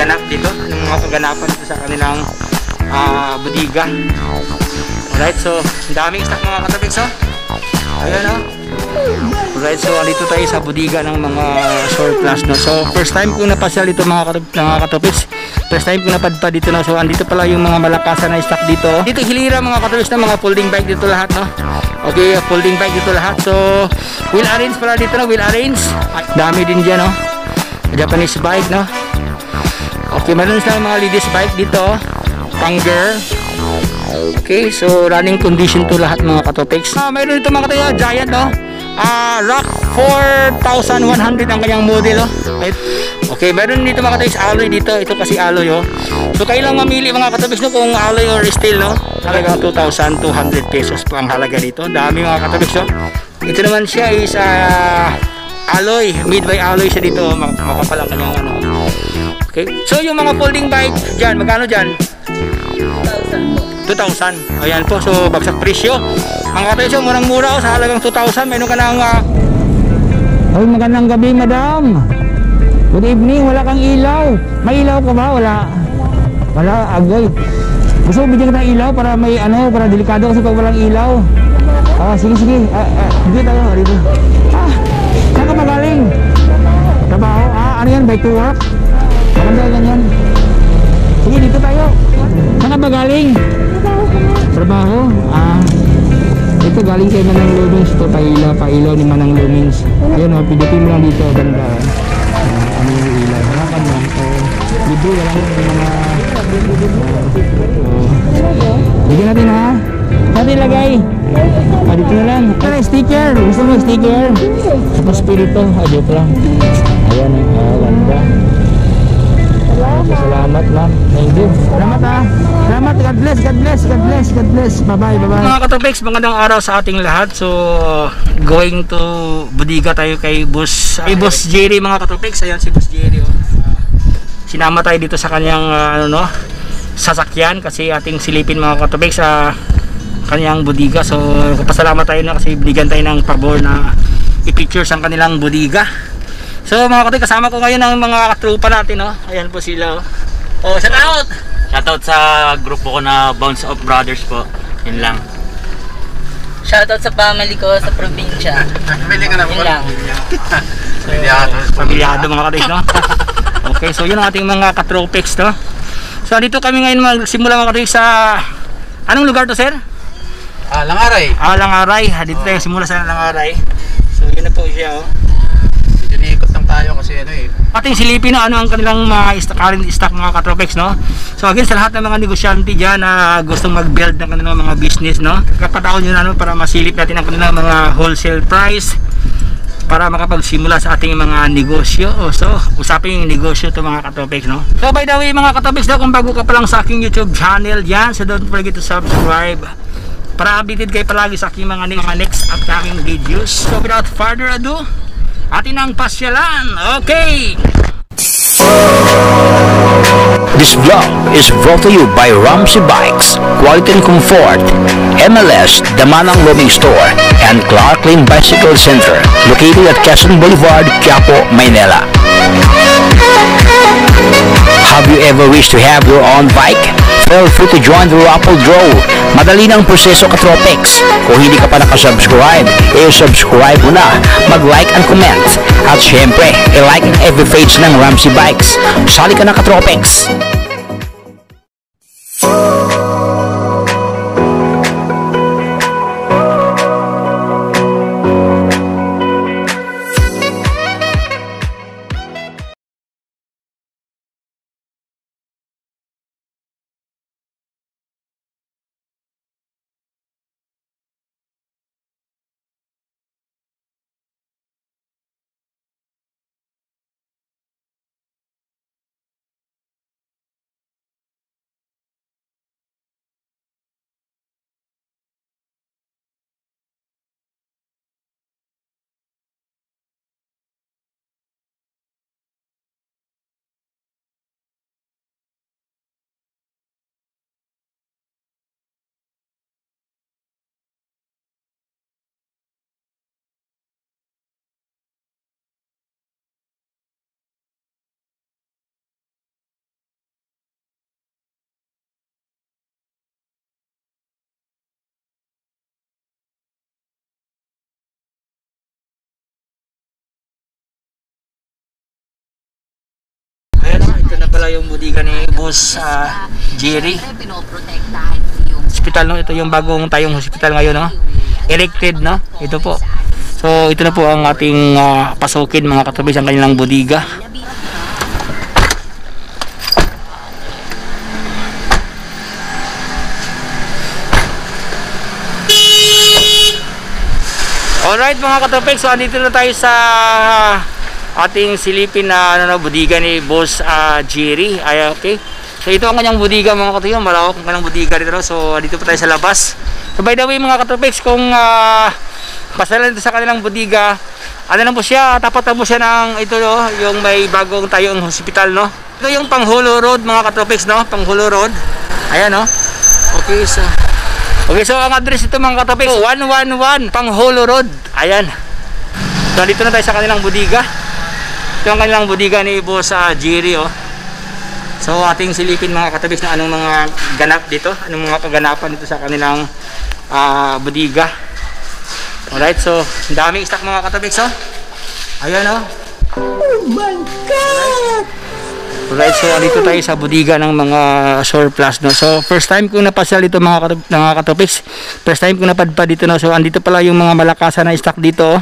ganap dito, anong mga kaganapan dito sa kanilang bodega. Alright, so ang daming stock mga katopics, oh. Ayan, oh. Alright, so andito tayo sa bodega ng mga surplus, no. So first time ko napasyal dito mga katopics. First time ko napadpad dito, no. So andito pala yung mga malakasan na stock dito. Dito hilira mga katopics na mga folding bike dito lahat, no. Okay, folding bike dito lahat. So wheel arrange pala dito, no. Wheel arrange. Dami din dyan, no. Japanese bike, no. Okay, meron silang mga ladies bike dito, pang girl. Okay, so running condition to lahat mga katopics. Mayroon dito mga katopics, giant, no. Rock 4100 ang kanyang model, oh. Okay, meron dito mga katopics, alloy dito. Ito kasi alloy, oh. So kayo lang mamili mga katopics, no, kung alloy or steel, no. Halagang 2,200 pesos po ang halaga dito. Dami mga katopics, oh. Ito naman siya is alloy, mid-by alloy siya dito. Makapal ang kanyang ano. Okay, so yung mga folding bike dyan, magkano dyan? 2,000. Ayan po, so bagsak presyo mga katopics, murang mura, oh, sa halagang 2,000. Meron ka ng ay, magandang gabi madam, good evening. Wala kang ilaw, may ilaw ka ba? Wala, agay. Gusto mo bigyan kita ng ilaw para may ano, para delikado kasi pag walang ilaw. Sige dito tayo, dito. Saan ka magaling? Trabaho? Ano yan, bike to work? Maganda ganyan. Sige, dito tayo. Saan ka magaling? Trabaho? Ito galing kay Manang Lumings. Ito pailaw ni Manang Lumings. Ayun, pidutin mo lang dito. Ganda. Ano yung ilaw? Harapan mo. So, libre, wala yung mga bigyan natin, ha? Natin lagay. Dito na lang. Sticker. Gusto mo sticker? Sa spirito. Dito lang. Ayan, ganda. Salamat, ma'am. Thank you. Salamat, ha. Salamat. God bless, God bless, God bless, God bless. Bye-bye, bye-bye. Mga katopics, magandang araw sa ating lahat. So, going to bodega tayo kay Boss Jerry mga katopics. Ayan si Boss Jerry, oh. Sinama tayo dito sa kanyang sasakyan kasi ating silipin mga katopics sa kanyang bodega. So, pasalamat tayo na kasi binigyan tayo ng pabor na i-pictures ang kanilang bodega. So mga katopics, kasama ko ngayon ang mga katropa natin, no? Ayan po sila, oh. Shout out! Shout out sa grupo ko na Bounce of Brothers po. Yun lang. Shout out sa family ko sa probinsya. Pamilya ka na po. Yun lang. Pamilyado mga katopics, no? Okay, so yun ang ating mga katropics, no? So dito kami ngayon magsimula mga katopics sa anong lugar to, sir? Langaray. Langaray. Dito tayo simula sa Langaray. So yun na po siya, oh. Ikot lang tayo kasi ating silipin na ano ang kanilang mga current stock mga katropics, no? So again, sa lahat ng mga negosyante dyan na gustong mag-build ng kanilang mga business, no? Kapataon nyo na, no? Para masilip natin ang kanilang mga wholesale price para makapagsimula sa ating mga negosyo. So usapin yung negosyo to mga katropics, no? So by the way mga katropics, no, kung bago ka pa lang sa aking YouTube channel yan, so don't forget to subscribe para updated kayo palagi sa aking mga next upcoming videos. So without further ado, atin ang pasyalan. Okay. This vlog is brought to you by Ramsey Bikes, Quality and Comfort, MLS, The Manang Luming Store, and Clark Lane Bicycle Center, located at Quezon Boulevard, Quiapo, Maynila. Have you ever wished to have your own bike? Feel free to join the raffle draw. Madali ng proseso katropics. Kung hindi ka pa nakasubscribe, subscribe mo na, mag-like and comment. At syempre, i-like ang every page ng Ramsey Bikes. Sali ka na katropics! pala yung budiga ni Boss Jerry. Hospital, no? Ito yung bagong tayong hospital ngayon, no? Erected, no? Ito po. So ito na po ang ating pasukin mga katubis, ang kanilang budiga. Alright mga katubis, so andito na tayo sa ating silipin na budiga ni Boss Jerry. Ay, okay. So ito ang kanyang budiga mga katubis, malawak ang kanyang budiga dito. So dito po tayo sa labas. So by the way mga katubis, kung pasalan dito sa kanilang budiga, ano lang po siya, tapat na po siya ng ito, no, yung may bagong tayong hospital, no. Ito yung Panghulo Road mga katubis, no, Panghulo Road. Ayan, no. Okay, so ang address ito mga katubis, 111 Panghulo Road. Ayan. So dito na tayo sa kanilang budiga. Ito ang kanilang budiga ni Boss Jerry, oh. So ating silipin mga katubis na anong mga ganap dito, anong mga kaganapan dito sa kanilang budiga. Alright, so ang daming stock mga katubis, oh. Ayan, oh. Oh my God! Alright, so dito tayo sa budiga ng mga surplus, no. So first time kong napasyal dito mga katubis. First time kong napadpad dito, no. So andito pala yung mga malakasan na stock dito, oh.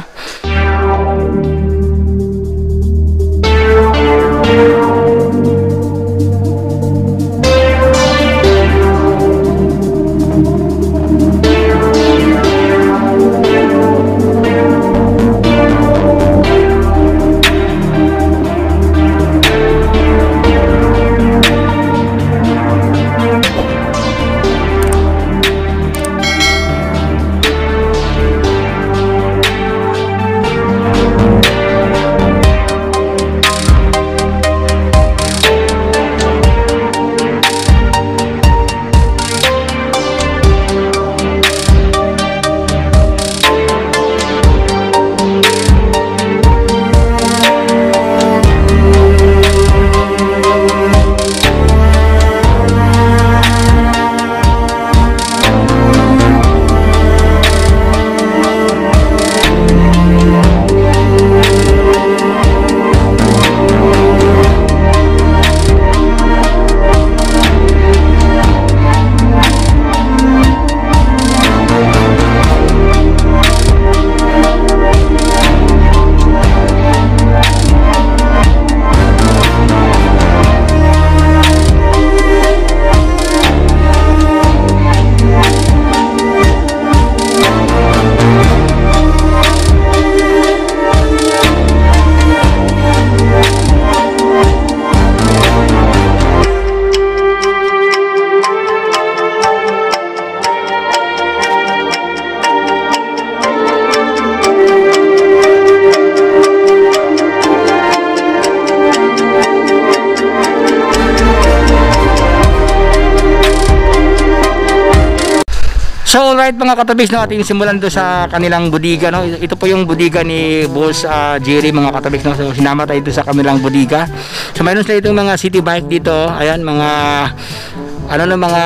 So alright mga katubis, no, ating simulan do sa kanilang budiga, no. Ito po yung budiga ni Boss Jerry mga katubis, no. So sinama tayo dito sa kanilang budiga. So mayroon sila itong mga city bike dito. Ayan, mga mga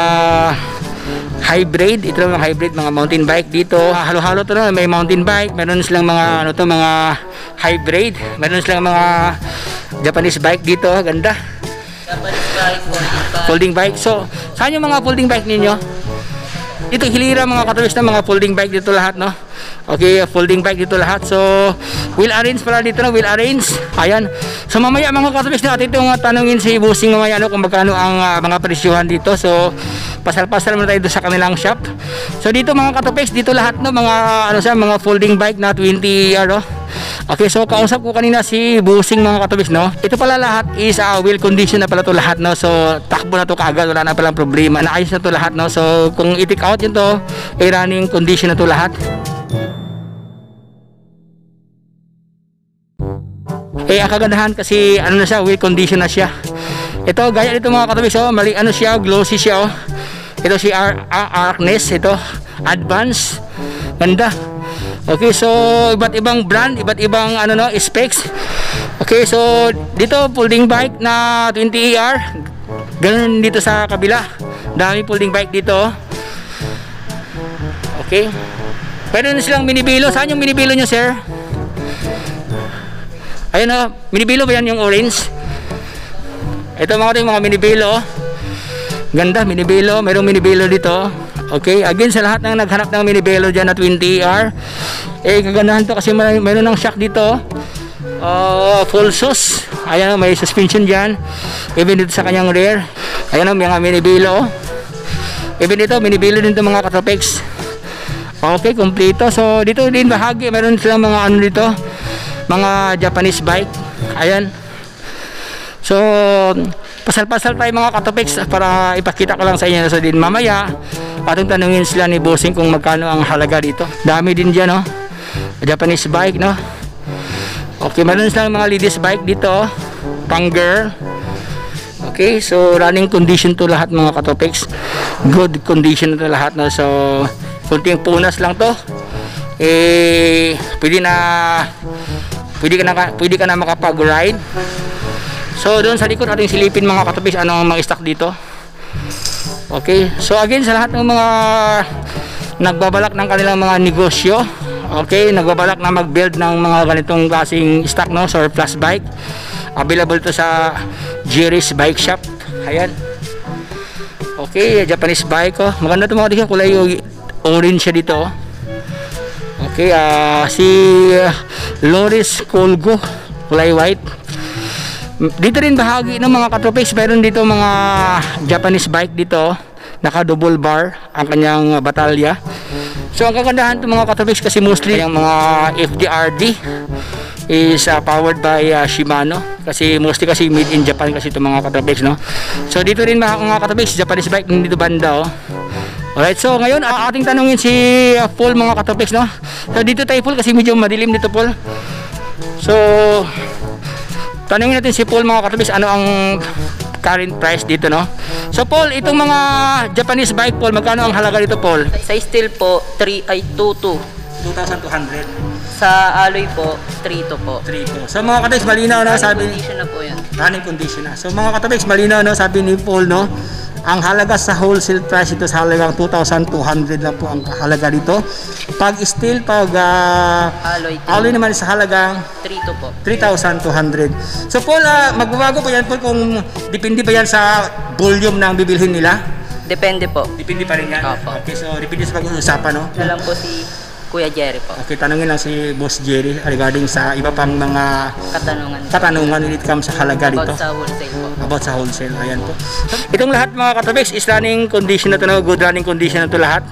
hybrid. Ito mga hybrid, mga mountain bike dito. Halo-halo to, no. May mountain bike, mayroon silang mga mga hybrid. Mayroon silang mga Japanese bike dito, ganda. Japanese bike, Folding bike. So saan yung mga folding bike ninyo? Ito hilira mga katubis na mga folding bike dito lahat, no. Okay, folding bike dito lahat. So wheel arrange pala dito, no, wheel arrange. Ayan. So mamaya mga katubis na atin itong tanungin si Bossing mamaya, no, kung magkano ang mga presyuhan dito. So pasal-pasal muna tayo dito sa kanilang shop. So dito mga katubis, dito lahat, no, mga mga folding bike na 20 no. Okay, so kausap ko kanina si Bossing mga katubis, no. Ito pala lahat is wheel condition na pala to lahat, no. So takbo na to kaagad, wala na palang problema. Naayos na to lahat, no. So kung i-take out yun to, running condition na to lahat. Ang kagandahan kasi na siya, wheel condition na siya. Ito gaya dito mga katubis, oh, mali siya, glossy siya, oh. Ito si Arkness, ito advance, ganda. Okay, so iba't ibang brand, iba't ibang specs. Okay, so dito folding bike na 20ER. Ganun dito sa kabila. Dami folding bike dito. Okay. Pwede na silang minibilo. Saan yung minibilo nyo, sir? Ayun, minibilo ba yan yung orange? Ito mga minibelo. Ganda, minibelo. Mayroong minibelo dito. Okay, again sa lahat ng naghanap ng minibelo dyan na 20ER, kagandahan to kasi mayroon ng shock dito. Full sus. Ayan, may suspension dyan. Even dito sa kanyang rear. Ayan, mga minibelo. Even dito, minibelo din to mga Katropex. Okay, kompleto. So, dito din bahagi. Mayroon silang mga ano dito. Mga Japanese bike. Ayan. So, pasal-pasal tayo mga Katropex para ipakita ko lang sa inyo. So, din mamaya, ating tanungin sila ni Bossing kung magkano ang halaga dito. Dami din dyan, no? Japanese bike, no? Okay, mayroon silang mga ladies bike dito. Pang girl. Okay, so running condition to lahat mga Katropex. Good condition to lahat, no? So, kunting punas lang to. Pwede ka na makapag-ride. So, doon sa likod ating silipin mga Katropex ano ang mga stock dito. Okay, so again sa lahat ng mga nagbabalak ng kanilang mga negosyo, okay, nagbabalak na mag-build ng mga ganitong klaseng stock, no, surplus bike, available to sa Jerry's Bike Shop. Ayan. Okay, Japanese bike, oh. Maganda ito mga Katropex, kulay orange siya dito, oh. Okay, si Loris Colgo, kulay white. Dito rin bahagi ng mga Katropex, mayroon dito mga Japanese bike dito, naka double bar ang kanyang batalya. So ang kagandahan ng mga Katropex kasi mostly yung mga FDRD is powered by Shimano, kasi mostly kasi made in Japan kasi itong mga Katropex, no. So dito rin mga Katropex, Japanese bike dito banda, oh. Alright, so ngayon ating tanungin si Paul mga Katropex, no. So dito tayo Paul kasi medyo madilim dito Paul. So tanungin natin si Paul mga Katropex ano ang current price dito, no. So Paul, itong mga Japanese bike Paul, magkano ang halaga dito Paul? Sa steel po, 22. 2,200. Sa alloy po, 32 po. 3 po. So mga Katropex, malinaw na sabi ni Condition na po yan. running condition na. So mga Katropex, malinaw no, sabi ni Paul, no, ang halaga sa wholesale price ito sa halagang 2,200 lang po ang halaga dito. Pag steel, pag alloy naman sa halagang 32 po. 3,200. So Paul, magbabago pa yan Paul kung depende ba yan sa volume ng bibilhin nila? Depende po. Depende pa rin yan? Opo. Okay, so depende sa pag-uusapan, no? Alam po si Kuya Jerry po. Okay, tanungin lang si Boss Jerry regarding sa iba pang mga katanungan when it comes sa halaga dito. About sa wholesale po. About sa wholesale, ayan po. Itong lahat mga Katropex is running condition na ito, no? Good running condition na ito lahat.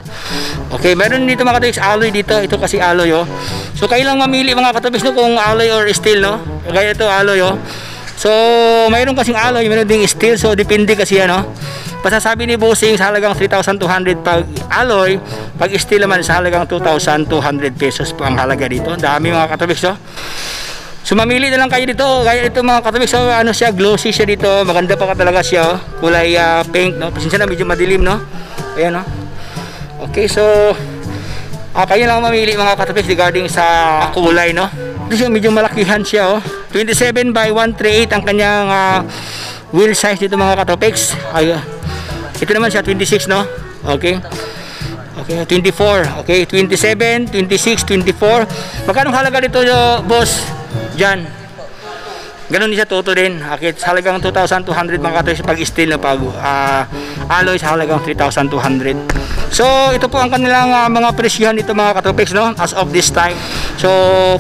Okay, meron dito mga Katropex alloy dito. Ito kasi alloy, oh. So kayo lang mamili mga Katropex, no, kung alloy or steel, no. Kaya ito alloy, oh. So mayroon kasing alloy, mayroon ding steel, so depende kasi yan, no. Pasasabi ni Bossing sa halagang 3,200 pag alloy, pag steel naman sa halagang 2,200 pesos po ang halaga dito. Dami mga Katropex, oh. So mamili na lang kayo dito. Kaya ito mga Katropex, so ano siya, glossy siya dito. Maganda pa talaga siya, oh. Kulay pink, no. Pasensya na, medyo madilim, no. Ayan, no. Okay, so kayo lang mamili mga Katropex regarding sa kulay, no. Ito siya, medyo malakihan siya, oh. 27 by 138 ang kanyang wheel size dito mga Katropex. Ito naman siya 26, no. Okay. Okay, 24. Okay, 27, 26, 24. Magkano halaga dito, boss? Diyan. Ganun din siya, toto din. Okay, sa halagang 2,200 mga Katropex pag steel na pag alloy sa halagang 3,200. So, ito po ang kanilang mga presyohan dito mga Katropex, no, as of this time. So,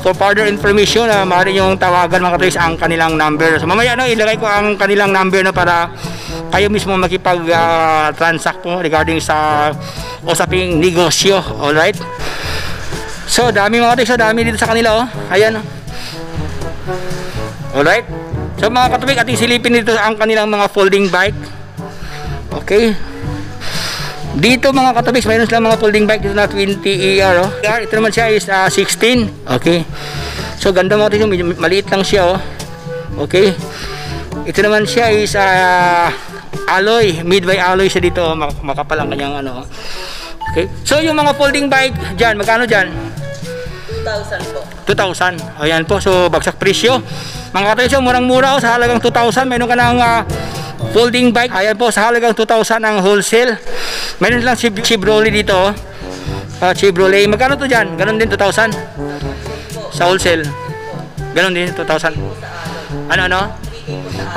for further information, maaari yung tawagan mga Katropex ang kanilang number. So, mamaya, no, ilagay ko ang kanilang number, no, para kayo mismo makipag-transact po regarding sa usaping negosyo. Alright? So, dami mga Katropex, so dami dito sa kanila, oh. Ayan, oh. Alright? So, mga Katropex, ating silipin dito ang kanilang mga folding bike. Okay? Dito mga Katropex, mayroon silang mga folding bike dito na 20ER, oh. Ito naman siya is 16. Okay. So ganda mga Katropex, maliit lang siya, oh. Okay. Ito naman siya is alloy, made by alloy siya dito, oh. Makapal ang kanyang ano. Okay. So yung mga folding bike diyan, magkano diyan? 2,000 po. 2,000. Ayan po, so bagsak presyo. Mga Katropex, murang-mura, oh, sa halagang 2,000, mayroon ka ng folding bike. Ayan po, sa halagang 2,000 ang wholesale. Mayroon lang Chevrolet dito, oh. Chevrolet, magkano to dyan? Ganon din, 2,000 sa wholesale. Ganon din, 2,000. Ano?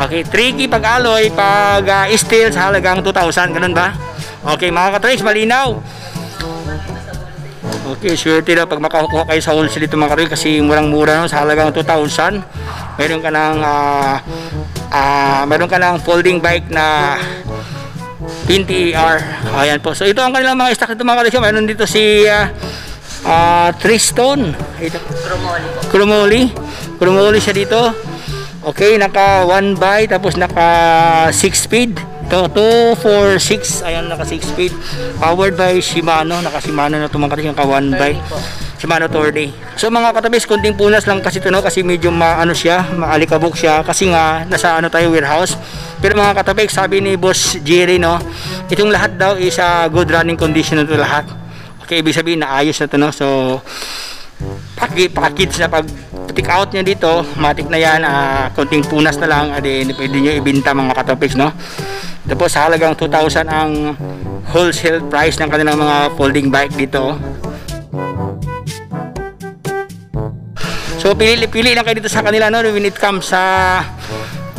Okay, 3K pag alloy, pag steel sa halagang 2,000, ganun ba? Okay, mga katrix, malinaw. Okay, swerte na pag makakuha kayo sa wholesale dito mga katrix kasi murang-mura no, sa halagang 2,000. Meron ka ng folding bike na 20ER. Ayan po. So ito ang kanilang mga stock dito mga katrix. Meron dito si Triston. Krumoli siya dito. Okay, naka 1 by tapos naka 6 speed. Ito 246, ayan, naka 6 speed. Powered by Shimano, naka Shimano na tumangkat yung naka 1 by Shimano Tourney. So mga katabis, kunting punas lang kasi ito no, kasi medyo maalikabok siya kasi nga nasa tayo warehouse. Pero mga katabis, sabi ni Boss Jerry no, itong lahat daw is good running condition na ito lahat. Okay, ibig sabihin naayos na ito no. So pakits na pag take out nyo dito, matik na yan, konting punas na lang, pwede nyo ibinta mga katopics no. Ito po sa halagang 2,000 ang wholesale price ng kanilang mga folding bike dito. So pili lang kayo dito sa kanila no, when it comes sa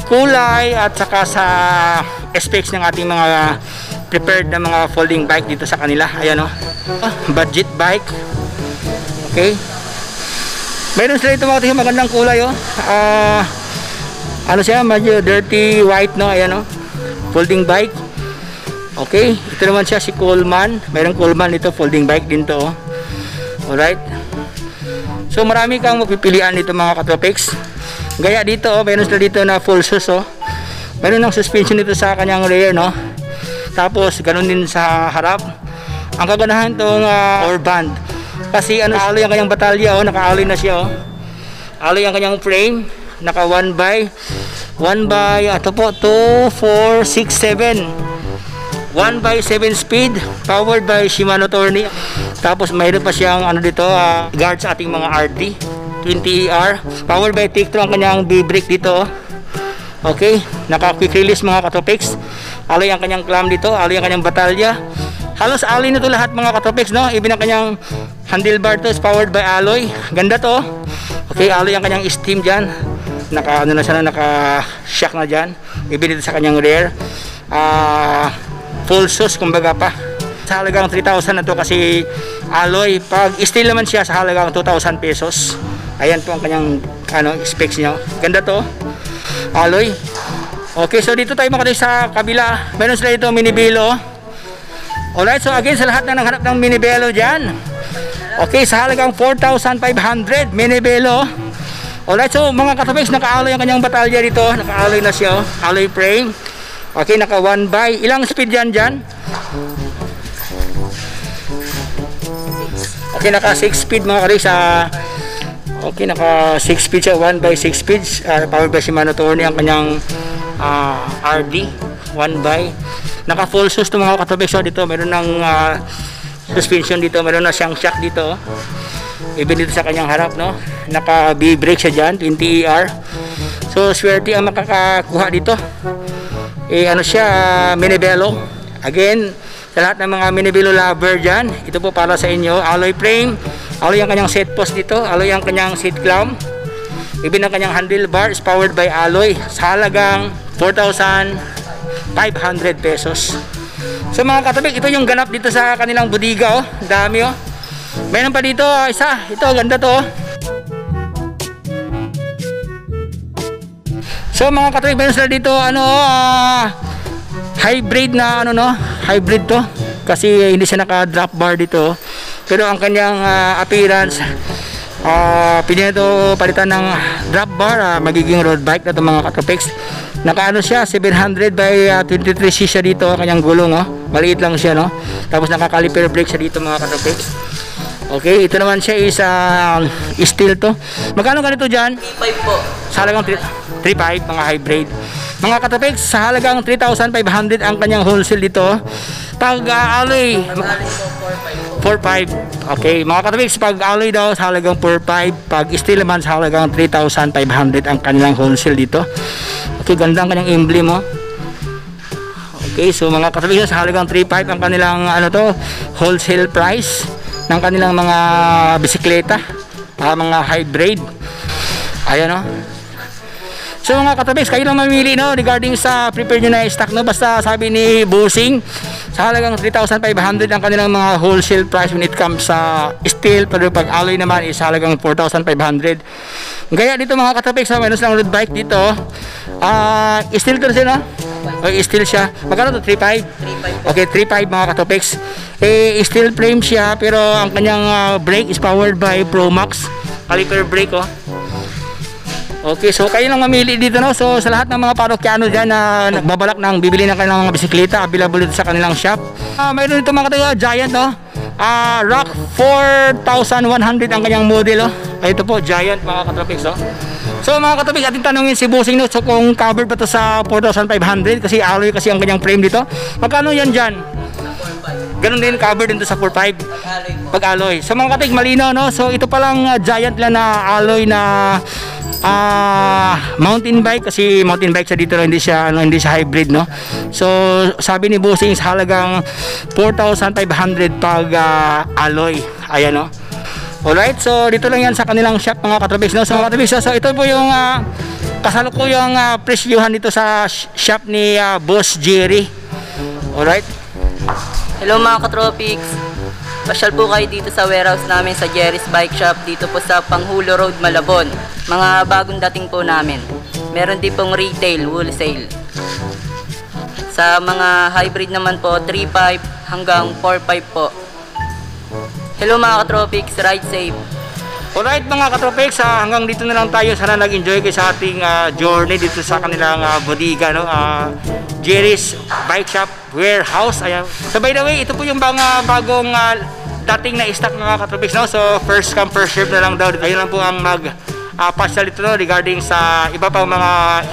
kulay at saka sa specs ng ating mga prepared na mga folding bike dito sa kanila. Ayan no, budget bike. Okay, meron sila ito mga magandang kulay oh. Ano siya, medyo dirty white no, ayan oh. Folding bike. Okay, ito naman siya si Coleman. Mayroong Coleman ito, folding bike din to oh. Alright. So marami kang mapipilian dito mga katropics. Gaya dito oh, meron sila dito na full sus oh. Meron ng suspension dito sa kanyang rear no. Tapos ganun din sa harap. Ang kaganahan tong or band. Kasi alloy ang kanyang batalya oh, naka-alloy na siya oh. Alloy ang kanyang frame, naka 1 by ito po 2, 4, 6, 7 1 by 7 speed, powered by Shimano Tourney. Tapos mayroon pa siyang dito guards sa ating mga RD 20ER, powered by Tektro ang kanyang B-brake dito oh. Okay, naka quick release mga katopics. Alloy ang kanyang clamp dito, alloy ang kanyang batalya. Halos alloy na to lahat mga katopics no. Even ang kanyang handlebar to is powered by alloy. Ganda to. Okay, alloy ang kanyang steam dyan. Naka na siya, naka shock na dyan. Even dito sa kanyang rear. Full sus kumbaga pa. Sa halagang 3,000 na to kasi alloy. Pag steel naman siya sa halagang 2,000 pesos. Ayan po ang kanyang specs niya. Ganda to. Alloy. Okay, so dito tayo makatay sa kabila. Meron sila dito minibelo. Alright, so again sa lahat na nanghanap ng minibelo dyan. Okay, sa halagang 4,500 minibelo. Alright, so mga katopics, naka-alloy ang kanyang batalya dito. Naka-alloy na siya, alloy frame. Okay, naka 1 by. Ilang speed dyan? Okay, naka 6 speed mga katopics. Okay, naka 6 speed siya, 1 by 6 speeds. Powered by Shimano Tourney ang kanyang RD 1 by. Naka full sus to mga katopics. So dito meron ng suspension dito, meron na siyang shock dito. Even dito sa kanyang harap no. Naka B-brake siya dyan, 20ER. So swerte ang makakakuha dito. Siya minibelo. Again, sa lahat ng mga minibelo lover dyan, ito po para sa inyo. Alloy frame, alloy ang kanyang set post dito, alloy ang kanyang seat clamp. Even ang kanyang handlebar is powered by alloy sa halagang 4,500 pesos. So mga katubig, ito yung ganap dito sa kanilang bodega oh. Dami oh. Mayroon pa dito isa. Ito ganda to oh. So mga katubig, mayroon sila dito hybrid na hybrid to. Kasi hindi siya naka drop bar dito. Pero ang kanyang appearance pwede ito palitan ng drop bar, magiging road bike na ito mga katopics. Naka siya 700 by 23C siya dito, kanyang gulong oh. Maliit lang siya no. Tapos naka caliper brake siya dito mga katopics. Okay, ito naman siya is steel to. Magkano ganito dyan? 3,500 po. Sa halagang 3,500 mga hybrid. Mga katopics, sa halagang 3,500 ang kanyang wholesale dito. Pag alloy 4,500. Okay, mga katopics, pag alloy daw sa halagang 4,500, pag steel naman sa halagang 3,500 ang kanilang wholesale dito. Okay, ganda ang kanyang emblem oh. Okay, so mga katopics, sa halagang 3,500 ang kanilang wholesale price ng kanilang mga bisikleta, mga hybrid. Ayan oh. So mga katabiks, kayo lang mamili no regarding sa prepare nyo na stock no. Basta sabi ni Bossing, sa halagang 3,500 ang kanilang mga wholesale price when it comes sa steel, pero pag alloy naman is halagang 4,500. Gaya dito mga katabiks, minus lang road bike dito. Steel to siya no? O steel siya. Magkano to? 3,500? 3.5 po. Okay, 3.5 mga katopics. Steel frame siya pero ang kanyang brake is powered by Promax caliper brake oh. Okay, so kayo lang mamili dito no. So sa lahat ng mga parokyano diyan na nagbabalak ng bibili ng kanilang mga bisikleta, available dito sa kanilang shop. Mayroon dito mga kataga Giant no. Rock 4,100 ang kanyang model oh. Ito po Giant mga katopics oh. So mga katabi, ating tanongin si Bossing no, so kung covered ba to sa 4,500 kasi alloy kasi ang kanyang frame dito. Magkano yan dyan? Ganun din covered din to sa 4,500 pag alloy. So mga katabi, malinaw no. So ito palang Giant lang na alloy na mountain bike kasi mountain bike sa dito hindi siya hybrid no. So sabi ni Bossing sa halagang 4,500 pag alloy. Ayan no. Alright, so dito lang yan sa kanilang shop mga katrabis no? So mga katrabis, so ito po yung kasalukuyang presyuhan dito sa shop ni Boss Jerry. Alright. Hello mga katropics. Pasyal po kayo dito sa warehouse namin sa Jerry's Bike Shop dito po sa Panghulo Road, Malabon. Mga bagong dating po namin. Meron din pong retail, wholesale. Sa mga hybrid naman po, 3.5 hanggang 4.5 po. Hello mga katropics, ride safe. Alright mga katropics, hanggang dito na lang tayo. Sana nag-enjoy kayo sa ating journey dito sa kanilang bodega no? Jerry's Bike Shop Warehouse. Ayan. So by the way, ito po yung mga bagong dating na stock mga katropics no? So first come first serve na lang daw. Ayun lang po ang mag-pasyal dito no? Regarding sa iba pang mga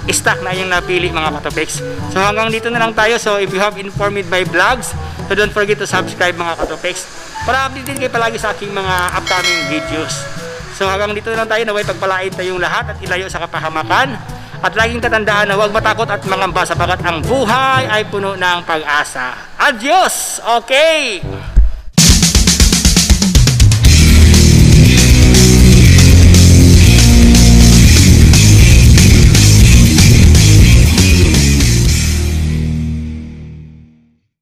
stock na yung napili mga katropics. So hanggang dito na lang tayo. So if you have informed by vlogs, so don't forget to subscribe mga katropics para update din kayo palagi sa aking mga upcoming videos. So hanggang dito na lang tayo. Naway pagpalain tayong lahat at ilayo sa kapahamakan. At laging tatandaan na huwag matakot at mangamba sapagat ang buhay ay puno ng pag-asa. Adios! Okay!